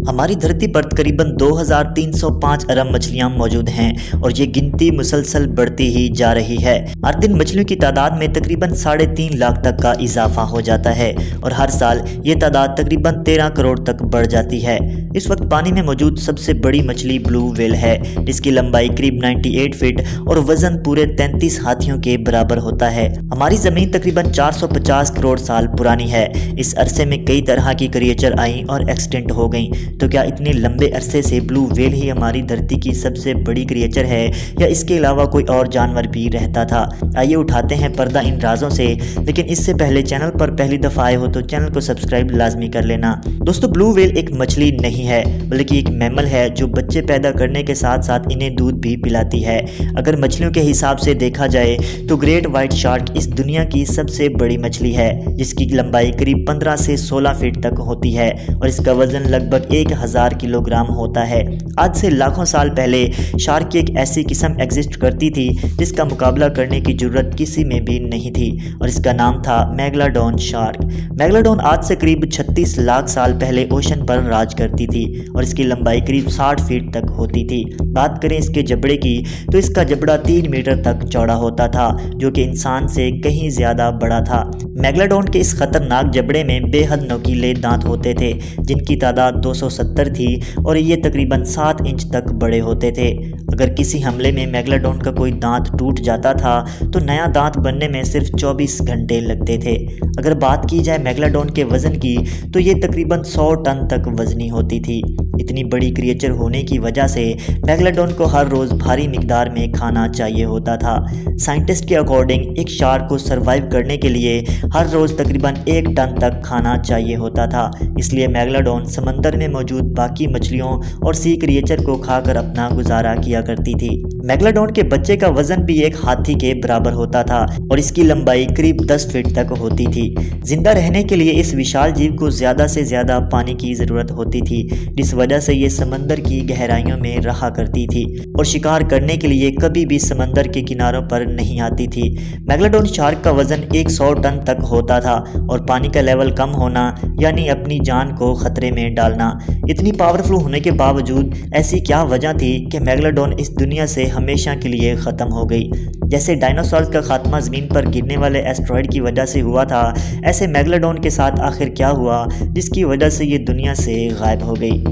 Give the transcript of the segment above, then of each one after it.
हमारी धरती पर तकरीबन 2305 अरब मछलियां मौजूद हैं और ये गिनती मुसलसल बढ़ती ही जा रही है। हर दिन मछलियों की तादाद में तकरीबन 3.5 लाख तक का इजाफा हो जाता है और हर साल ये तादाद तकरीबन 13 करोड़ तक बढ़ जाती है। इस वक्त पानी में मौजूद सबसे बड़ी मछली ब्लू व्हेल है, जिसकी लंबाई करीब 98 फीट और वजन पूरे 33 हाथियों के बराबर होता है। हमारी जमीन तकरीबन 450 करोड़ साल पुरानी है। इस अरसे में कई तरह की क्रिएचर आई और एक्सटिंक्ट हो गई। तो क्या इतने लंबे अरसे से ब्लू व्हेल ही हमारी धरती की सबसे बड़ी क्रिएचर है या इसके अलावा कोई और जानवर भी रहता था? आइए उठाते हैं पर्दा इन राजों से, लेकिन इससे पहले चैनल पर पहली दफ़ा आए हो तो चैनल को सब्सक्राइब लाजमी कर लेना। दोस्तों, ब्लू व्हेल एक मछली नहीं है बल्कि एक मैमल है जो बच्चे पैदा करने के साथ साथ इन्हें दूध भी पिलाती है। अगर मछलियों के हिसाब से देखा जाए तो ग्रेट व्हाइट शार्क इस दुनिया की सबसे बड़ी मछली है, जिसकी लंबाई करीब 15 से 16 फीट तक होती है और इसका वजन लगभग 1000 किलोग्राम होता है। आज से लाखों साल पहले शार्क की एक ऐसी किस्म एग्जिस्ट करती थी जिसका मुकाबला करने की जरूरत किसी में भी नहीं थी और इसका नाम था मेगलाडोन शार्क। मेगलाडोन आज से करीब 36 लाख साल पहले ओशन पर राज करती थी और इसकी लंबाई करीब 60 फीट तक होती थी। बात करें इसके जबड़े की तो इसका जबड़ा 3 मीटर तक चौड़ा होता था, जो कि इंसान से कहीं ज्यादा बड़ा था। मेगलाडोन के इस खतरनाक जबड़े में बेहद नुकीले दांत होते थे, जिनकी तादाद 270 थी और ये तकरीबन 7 इंच तक बड़े होते थे। अगर किसी हमले में मेगलाडोन का कोई दांत टूट जाता था तो नया दांत बनने में सिर्फ 24 घंटे लगते थे। अगर बात की जाए मेगलाडोन के वजन की तो ये तकरीबन 100 टन तक वजनी होती थी। इतनी बड़ी क्रिएचर होने की वजह से मेगलाडोन को हर रोज़ भारी मिकदार में खाना चाहिए होता था। साइंटिस्ट के अकॉर्डिंग एक शार्क को सरवाइव करने के लिए हर रोज़ तकरीबन 1 टन तक खाना चाहिए होता था। इसलिए मेगलाडोन समंदर में मौजूद बाकी मछलियों और सी क्रिएचर को खाकर अपना गुजारा किया करती थी। मेगलाडोन के बच्चे का वजन भी एक हाथी के बराबर होता था और इसकी लंबाई करीब 10 फीट तक होती थी। जिंदा रहने के लिए इस विशाल जीव को ज़्यादा से ज़्यादा पानी की ज़रूरत होती थी, जिस वजह से ये समंदर की गहराइयों में रहा करती थी और शिकार करने के लिए कभी भी समंदर के किनारों पर नहीं आती थी। मेगलाडोन शार्क का वजन 100 टन तक होता था और पानी का लेवल कम होना यानी अपनी जान को खतरे में डालना। इतनी पावरफुल होने के बावजूद ऐसी क्या वजह थी कि मेगलाडोन इस दुनिया से हमेशा के लिए ख़त्म हो गई? जैसे डायनासोर्स का खात्मा ज़मीन पर गिरने वाले एस्ट्रॉयड की वजह से हुआ था, ऐसे मेगलाडोन के साथ आखिर क्या हुआ जिसकी वजह से ये दुनिया से गायब हो गई?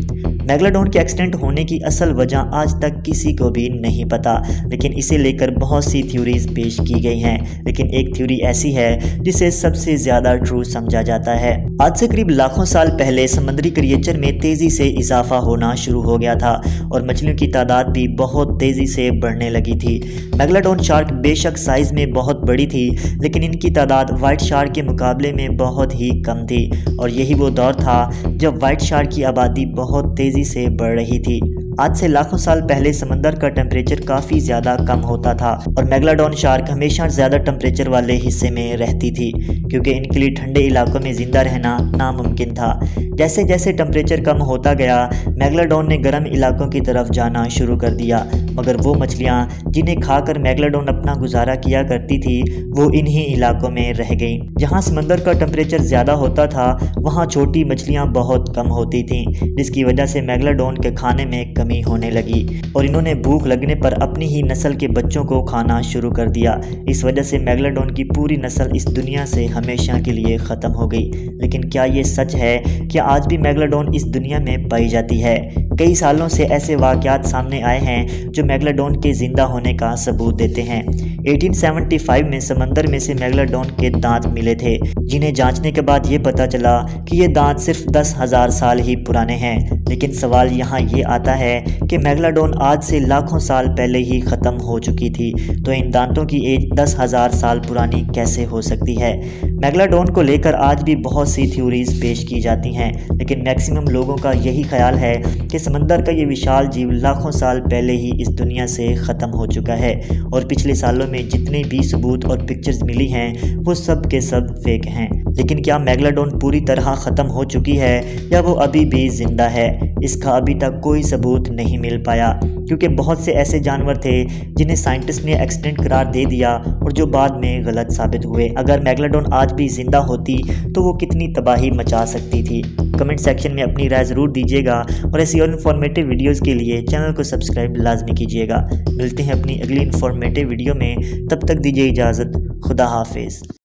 मेगलाडोन के एक्सटेंट होने की असल वजह आज तक किसी को भी नहीं पता, लेकिन इसे लेकर बहुत सी थ्योरीज पेश की गई हैं। लेकिन एक थ्योरी ऐसी है जिसे सबसे ज़्यादा ट्रू समझा जाता है। आज से करीब लाखों साल पहले समुद्री क्रिएचर में तेज़ी से इजाफा होना शुरू हो गया था और मछलियों की तादाद भी बहुत तेज़ी से बढ़ने लगी थी। मेगलाडोन शार्क बेशक साइज़ में बहुत बड़ी थी, लेकिन इनकी तादाद वाइट शार्क के मुकाबले में बहुत ही कम थी और यही वो दौर था जब वाइट शार्क की आबादी बहुत तेज़ी से बढ़ रही थी। आज से लाखों साल पहले समंदर का टेम्परेचर काफ़ी ज़्यादा कम होता था और मेगलाडोन शार्क हमेशा ज़्यादा टेम्परेचर वाले हिस्से में रहती थी, क्योंकि इनके लिए ठंडे इलाकों में ज़िंदा रहना नामुमकिन था। जैसे जैसे टेम्परेचर कम होता गया, मेगलाडोन ने गर्म इलाकों की तरफ जाना शुरू कर दिया, मगर वो मछलियाँ जिन्हें खाकर मेगलाडोन अपना गुजारा किया करती थी वो इन्हीं इलाकों में रह गईं। जहाँ समंदर का टेम्परेचर ज़्यादा होता था वहाँ छोटी मछलियाँ बहुत कम होती थीं, जिसकी वजह से मेगलाडोन के खाने में कमी होने लगी और इन्होंने भूख लगने पर अपनी ही नस्ल के बच्चों को खाना शुरू कर दिया। इस वजह से मेगलाडोन की पूरी नस्ल इस दुनिया से हमेशा के लिए ख़त्म हो गई। लेकिन क्या ये सच है कि आज भी मेगलाडोन इस दुनिया में पाई जाती है? कई सालों से ऐसे वाक़यात सामने आए हैं जो मेगलाडोन के ज़िंदा होने का सबूत देते हैं। 1875 में समंदर में से मेगलाडोन के दांत मिले थे, जिन्हें जांचने के बाद ये पता चला कि ये दांत सिर्फ 10,000 साल ही पुराने हैं। लेकिन सवाल यहाँ ये आता है कि मेगलाडोन आज से लाखों साल पहले ही ख़त्म हो चुकी थी, तो इन दांतों की एज 10,000 साल पुरानी कैसे हो सकती है? मेगलाडोन को लेकर आज भी बहुत सी थ्योरीज पेश की जाती हैं, लेकिन मैक्सिमम लोगों का यही ख्याल है कि समंदर का ये विशाल जीव लाखों साल पहले ही इस दुनिया से ख़त्म हो चुका है और पिछले सालों में जितने भी सबूत और पिक्चर्स मिली हैं वो सब के सब फेक हैं। लेकिन क्या मेगलाडोन पूरी तरह ख़त्म हो चुकी है या वो अभी भी ज़िंदा है? इसका अभी तक कोई सबूत नहीं मिल पाया, क्योंकि बहुत से ऐसे जानवर थे जिन्हें साइंटिस्ट ने एक्सटिंक्ट करार दे दिया और जो बाद में गलत साबित हुए। अगर मेगलाडोन आज भी ज़िंदा होती तो वो कितनी तबाही मचा सकती थी। کمنٹ سیکشن میں اپنی رائے ضرور دیجیے گا، اور ایسی اور انفارمیٹیو ویڈیوز کے لیے چینل کو سبسکرائب لازمی کیجیے گا۔ ملتے ہیں اپنی اگلی انفارمیٹیو ویڈیو میں، تب تک دیجیے اجازت، خدا حافظ۔